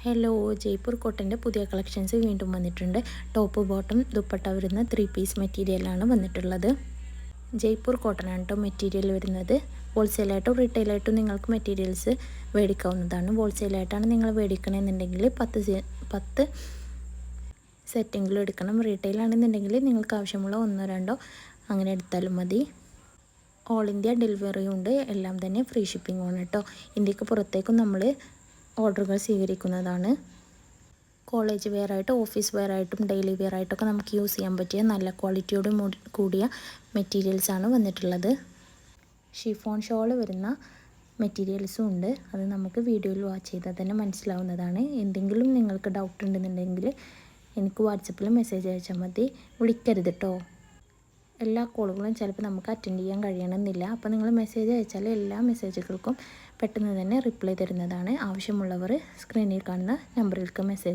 Hello, Jaipur കോട്ടൻ്റെ പുതിയ collections വീണ്ടും വന്നിട്ടുണ്ട്. ടോപ്പ് ബോട്ടം ദുപ്പട്ട വരുന്ന 3 പീസ് മെറ്റീരിയലാണ് വന്നിട്ടുള്ളത്. ജയ്പൂർ കോട്ടൺ ആണ് കേട്ടോ മെറ്റീരിയൽ വരുന്നത്. ഹോൾസെയിലായിട്ടും റീറ്റെയിലായിട്ടും നിങ്ങൾക്ക് മെറ്റീരിയൽസ് മേടിക്കാവുന്നതാണ്. ഹോൾസെയിലായിട്ടാണ് നിങ്ങൾ മേടിക്കണമെന്നുണ്ടെങ്കിൽ 10 സെറ്റെങ്കിലും എടുക്കണം. റീറ്റെയിലാണെന്നുണ്ടെങ്കിൽ നിങ്ങൾക്ക് ആവശ്യമുള്ള 1-2 അങ്ങനെ എടുത്താലും മതി. ഓൾ ഇന്ത്യ ഡെലിവറിയും ഉണ്ട്. എല്ലാം തന്നെ ഫ്രീ ഷിപ്പിംഗ് ആണ് കേട്ടോ. ഇന്ത്യക്ക് പുറത്തേക്കും നമ്മൾ ഓർഡറുകൾ സ്വീകരിക്കുന്നതാണ്. കോളേജ് വെയർ ആയിട്ടും ഓഫീസ് വെയർ ആയിട്ടും ഡെയിലി വെയർ ആയിട്ടൊക്കെ നമുക്ക് യൂസ് ചെയ്യാൻ പറ്റിയ നല്ല ക്വാളിറ്റിയോട് കൂടിയ മെറ്റീരിയൽസാണ് വന്നിട്ടുള്ളത്. ഷിഫോൺ ഷോൾ വരുന്ന മെറ്റീരിയൽസും ഉണ്ട്. അത് നമുക്ക് വീഡിയോയിൽ വാച്ച് ചെയ്താൽ തന്നെ മനസ്സിലാവുന്നതാണ്. എന്തെങ്കിലും നിങ്ങൾക്ക് ഡൗട്ട് ഉണ്ടെന്നുണ്ടെങ്കിൽ എനിക്ക് വാട്സപ്പിൽ മെസ്സേജ് അയച്ചാൽ മതി. വിളിക്കരുത് കേട്ടോ. എല്ലാ കോളുകളും ചിലപ്പോൾ നമുക്ക് അറ്റൻഡ് ചെയ്യാൻ കഴിയണമെന്നില്ല. അപ്പോൾ നിങ്ങൾ മെസ്സേജ് അയച്ചാൽ എല്ലാ മെസ്സേജുകൾക്കും പെട്ടെന്ന് തന്നെ റിപ്ലൈ തരുന്നതാണ്. ആവശ്യമുള്ളവർ സ്ക്രീനിൽ കാണുന്ന നമ്പറിലേക്ക് മെസ്സേജ്